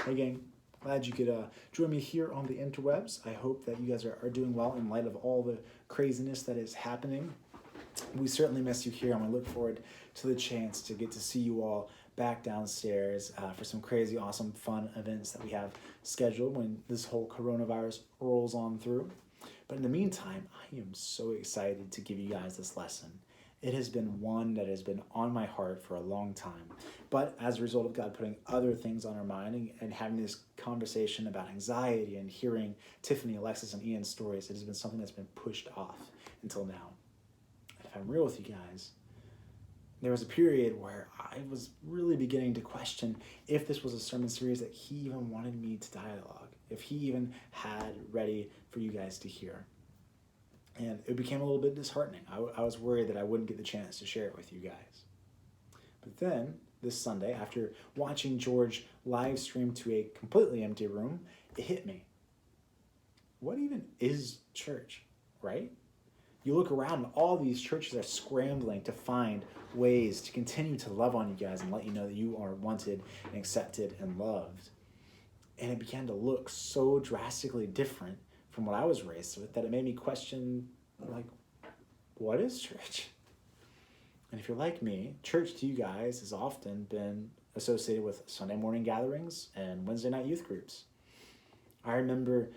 Hey gang, glad you could join me here on the interwebs. I hope that you guys are doing well in light of all the craziness that is happening. We certainly miss you here, and we look forward to the chance to get to see you all back downstairs for some crazy, awesome, fun events that we have scheduled when this whole coronavirus rolls on through. But in the meantime, I am so excited to give you guys this lesson. It has been one that has been on my heart for a long time. But as a result of God putting other things on our mind and having this conversation about anxiety and hearing Tiffany, Alexis, and Ian's stories, it has been something that's been pushed off until now. If I'm real with you guys, there was a period where I was really beginning to question if this was a sermon series that he even wanted me to dialogue, if he even had ready for you guys to hear. And it became a little bit disheartening. I was worried that I wouldn't get the chance to share it with you guys. But then, this Sunday, after watching George live stream to a completely empty room, it hit me. What even is church, right? You look around and all these churches are scrambling to find ways to continue to love on you guys and let you know that you are wanted and accepted and loved. And it began to look so drastically different from what I was raised with that it made me question, like, what is church? And if you're like me, church to you guys has often been associated with Sunday morning gatherings and Wednesday night youth groups. I remember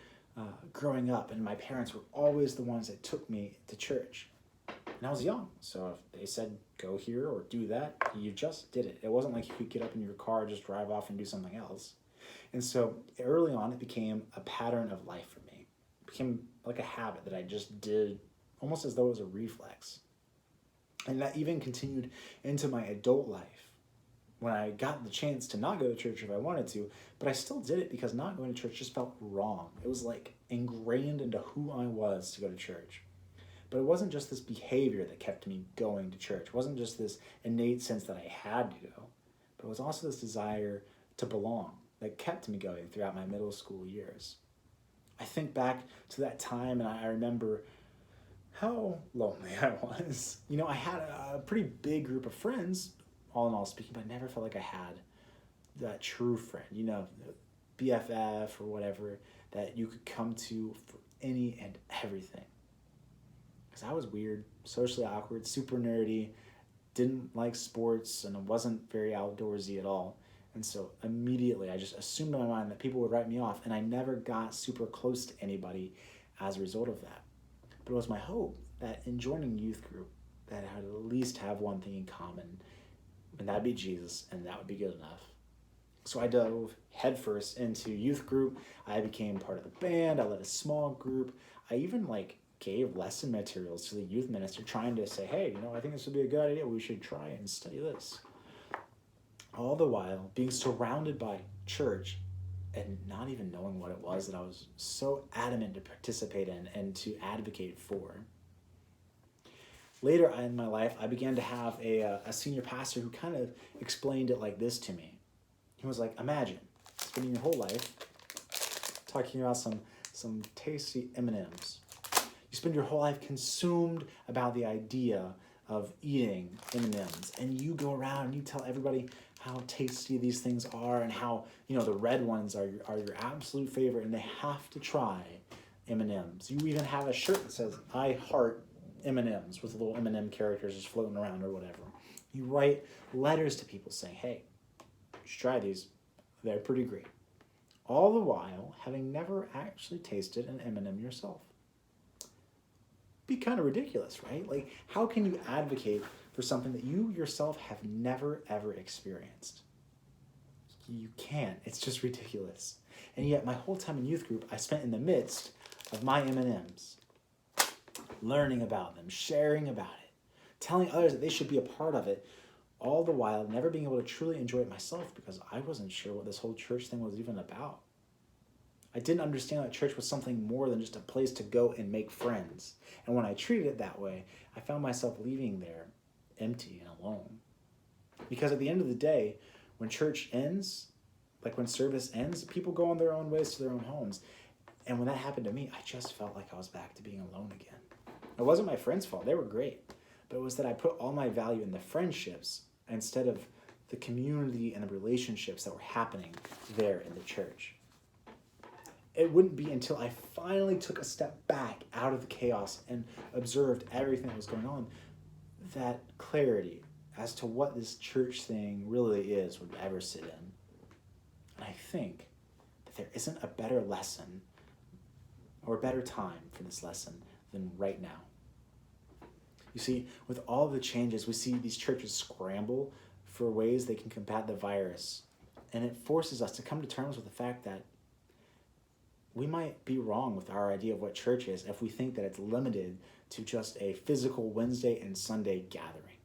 growing up, and my parents were always the ones that took me to church. And I was young, so if they said, go here or do that, you just did it. It wasn't like you could get up in your car, just drive off and do something else. And so early on, it became a pattern of life for me. It became like a habit that I just did almost as though it was a reflex. And that even continued into my adult life when I got the chance to not go to church if I wanted to, but I still did it because not going to church just felt wrong. It was like ingrained into who I was to go to church. But it wasn't just this behavior that kept me going to church. It wasn't just this innate sense that I had to go, but it was also this desire to belong that kept me going throughout my middle school years. I think back to that time and I remember how lonely I was. You know, I had a pretty big group of friends, all in all speaking, but I never felt like I had that true friend, you know, BFF or whatever, that you could come to for any and everything. Because I was weird, socially awkward, super nerdy, didn't like sports, and wasn't very outdoorsy at all. And so immediately I just assumed in my mind that people would write me off, and I never got super close to anybody as a result of that. But it was my hope that in joining youth group, that I would at least have one thing in common, and that'd be Jesus, and that would be good enough. So I dove headfirst into youth group. I became part of the band. I led a small group. I even gave lesson materials to the youth minister, trying to say, hey, I think this would be a good idea. We should try and study this. All the while being surrounded by church and not even knowing what it was that I was so adamant to participate in and to advocate for. Later in my life, I began to have a senior pastor who kind of explained it like this to me. He was like, imagine spending your whole life talking about some tasty M&Ms. You spend your whole life consumed about the idea of eating M&Ms, and you go around and you tell everybody how tasty these things are and how, the red ones are your absolute favorite and they have to try M&Ms. You even have a shirt that says, I heart M&Ms, with little M&M characters just floating around or whatever. You write letters to people saying, hey, you should try these. They're pretty great. All the while having never actually tasted an M&M yourself. Be kind of ridiculous, right? Like, how can you advocate for something that you yourself have never, ever experienced? You can't. It's just ridiculous. And yet my whole time in youth group, I spent in the midst of my M&Ms, learning about them, sharing about it, telling others that they should be a part of it, all the while never being able to truly enjoy it myself because I wasn't sure what this whole church thing was even about. I didn't understand that church was something more than just a place to go and make friends. And when I treated it that way, I found myself leaving there empty and alone. Because at the end of the day, when church ends, like when service ends, people go on their own ways to their own homes. And when that happened to me, I just felt like I was back to being alone again. It wasn't my friends' fault. They were great. But it was that I put all my value in the friendships instead of the community and the relationships that were happening there in the church. It wouldn't be until I finally took a step back out of the chaos and observed everything that was going on that clarity as to what this church thing really is would ever sit in. And I think that there isn't a better lesson or a better time for this lesson than right now. You see, with all the changes, we see these churches scramble for ways they can combat the virus. And it forces us to come to terms with the fact that we might be wrong with our idea of what church is if we think that it's limited to just a physical Wednesday and Sunday gathering.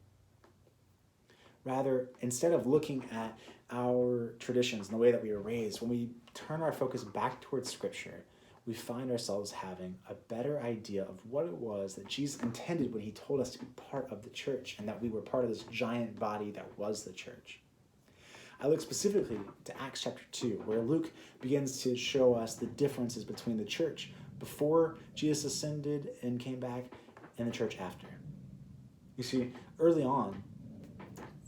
Rather, instead of looking at our traditions and the way that we were raised, when we turn our focus back towards Scripture, we find ourselves having a better idea of what it was that Jesus intended when he told us to be part of the church and that we were part of this giant body that was the church. I look specifically to Acts chapter 2, where Luke begins to show us the differences between the church before Jesus ascended and came back and the church after. You see, early on,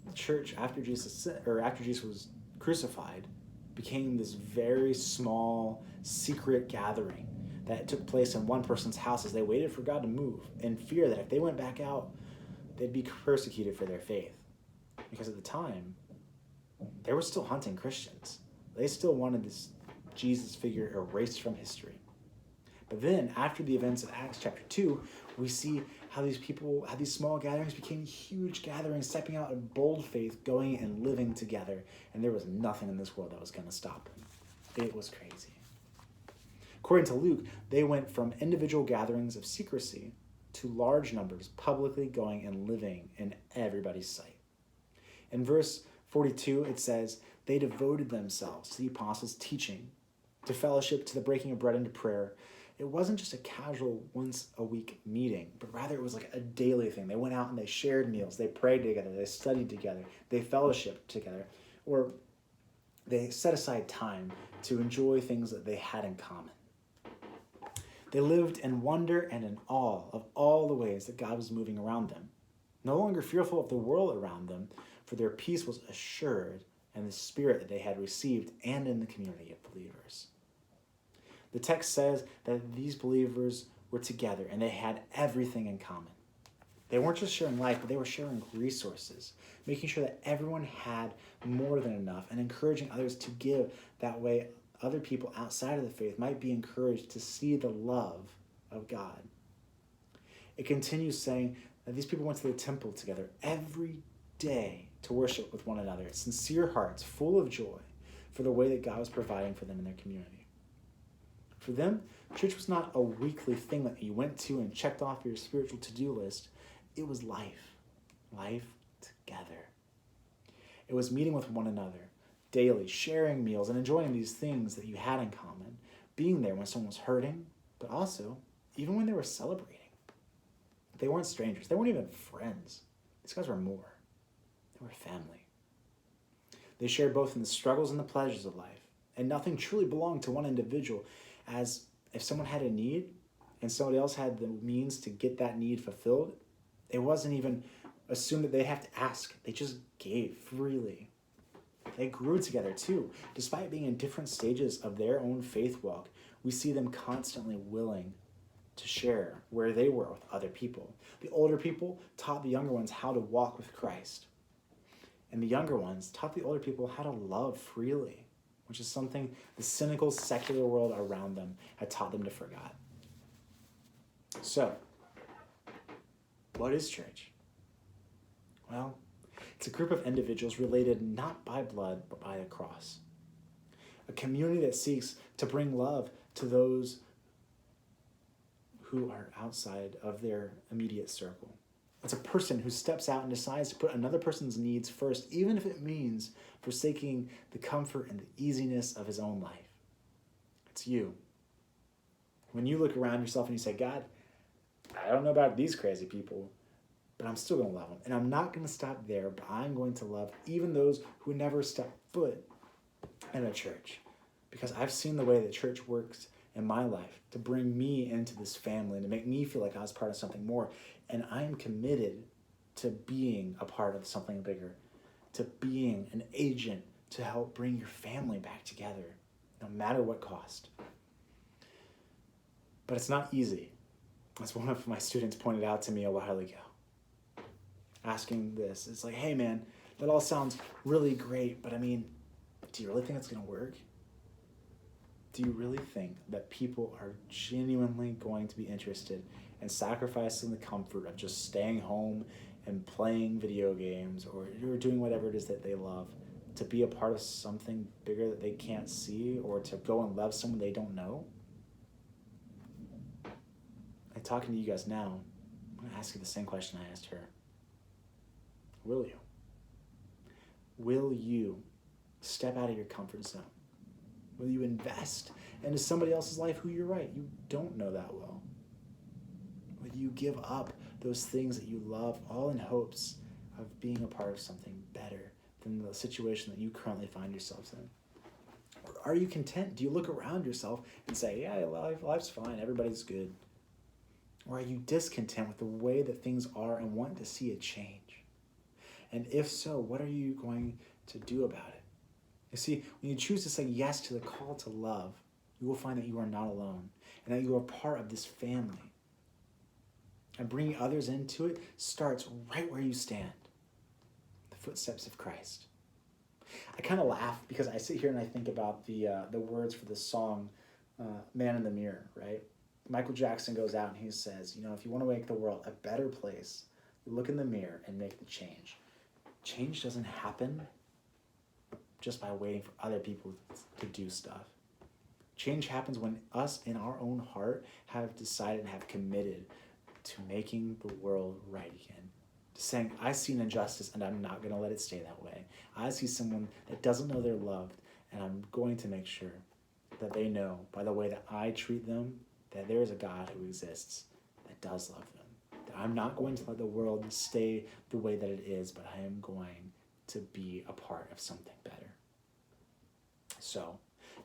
the church after Jesus was crucified became this very small, secret gathering that took place in one person's house as they waited for God to move in fear that if they went back out, they'd be persecuted for their faith. Because at the time, they were still hunting Christians. They still wanted this Jesus figure erased from history. But then, after the events of Acts chapter 2, we see how these small gatherings became huge gatherings, stepping out in bold faith, going and living together. And there was nothing in this world that was going to stop them. It was crazy. According to Luke, they went from individual gatherings of secrecy to large numbers publicly going and living in everybody's sight. In verse 42, it says, they devoted themselves to the apostles' teaching, to fellowship, to the breaking of bread, and to prayer. It wasn't just a casual once-a-week meeting, but rather it was like a daily thing. They went out and they shared meals, they prayed together, they studied together, they fellowshiped together, or they set aside time to enjoy things that they had in common. They lived in wonder and in awe of all the ways that God was moving around them, no longer fearful of the world around them, for their peace was assured in the spirit that they had received and in the community of believers. The text says that these believers were together and they had everything in common. They weren't just sharing life, but they were sharing resources, making sure that everyone had more than enough and encouraging others to give. That way, other people outside of the faith might be encouraged to see the love of God. It continues saying that these people went to the temple together every day to worship with one another, sincere hearts full of joy for the way that God was providing for them in their community. For them, church was not a weekly thing that you went to and checked off your spiritual to-do list. It was life together. It was meeting with one another daily, sharing meals and enjoying these things that you had in common, being there when someone was hurting, but also even when they were celebrating. They weren't strangers. They weren't even friends. These guys were more. They were family. They shared both in the struggles and the pleasures of life, and nothing truly belonged to one individual, as if someone had a need and somebody else had the means to get that need fulfilled, it wasn't even assumed that they'd have to ask. They just gave freely. They grew together too. Despite being in different stages of their own faith walk, we see them constantly willing to share where they were with other people. The older people taught the younger ones how to walk with Christ. And the younger ones taught the older people how to love freely, which is something the cynical, secular world around them had taught them to forget. So, what is church? Well, it's a group of individuals related not by blood, but by the cross. A community that seeks to bring love to those who are outside of their immediate circle. It's a person who steps out and decides to put another person's needs first, even if it means forsaking the comfort and the easiness of his own life. It's you. When you look around yourself and you say, God, I don't know about these crazy people, but I'm still going to love them. And I'm not going to stop there, but I'm going to love even those who never step foot in a church. Because I've seen the way that church works in my life to bring me into this family and to make me feel like I was part of something more. And I'm committed to being a part of something bigger. to being an agent to help bring your family back together, no matter what cost. But it's not easy, as one of my students pointed out to me a while ago. Asking this, it's like, hey man, that all sounds really great, but I mean, do you really think it's gonna work? Do you really think that people are genuinely going to be interested in sacrificing the comfort of just staying home and playing video games or doing whatever it is that they love to be a part of something bigger that they can't see, or to go and love someone they don't know? I'm talking to you guys now. I'm going to ask you the same question I asked her. Will you? Will you step out of your comfort zone? Will you invest into somebody else's life who, you're right, you don't know that well? Will you give up those things that you love, all in hopes of being a part of something better than the situation that you currently find yourselves in? Or are you content? Do you look around yourself and say, yeah, life's fine, everybody's good? Or are you discontent with the way that things are and want to see a change? And if so, what are you going to do about it? You see, when you choose to say yes to the call to love, you will find that you are not alone and that you are part of this family. And bringing others into it starts right where you stand, the footsteps of Christ. I kind of laugh because I sit here and I think about the words for this song, Man in the Mirror, right? Michael Jackson goes out and he says, if you want to make the world a better place, you look in the mirror and make the change. Change doesn't happen just by waiting for other people to do stuff. Change happens when us in our own heart have decided and have committed to making the world right again. To saying, I see an injustice and I'm not going to let it stay that way. I see someone that doesn't know they're loved, and I'm going to make sure that they know by the way that I treat them that there is a God who exists that does love them. That I'm not going to let the world stay the way that it is, but I am going to be a part of something better. So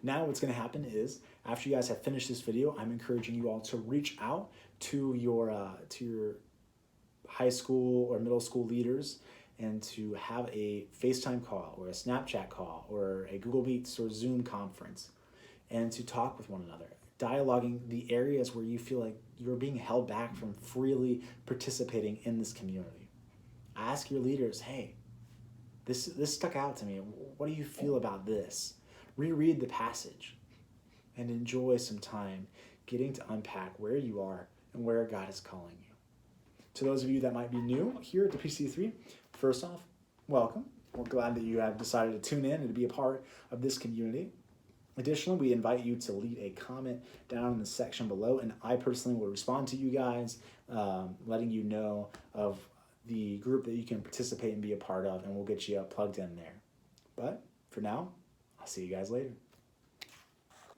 now what's going to happen is, after you guys have finished this video, I'm encouraging you all to reach out to your high school or middle school leaders and to have a FaceTime call or a Snapchat call or a Google Meets or Zoom conference, and to talk with one another, dialoguing the areas where you feel like you're being held back from freely participating in this community. Ask your leaders, hey, this stuck out to me. What do you feel about this? Reread the passage and enjoy some time getting to unpack where you are and where God is calling you. To those of you that might be new here at the PC3, first off, welcome. We're glad that you have decided to tune in and to be a part of this community. Additionally, we invite you to leave a comment down in the section below, and I personally will respond to you guys, letting you know of the group that you can participate and be a part of, and we'll get you plugged in there. But for now, I'll see you guys later.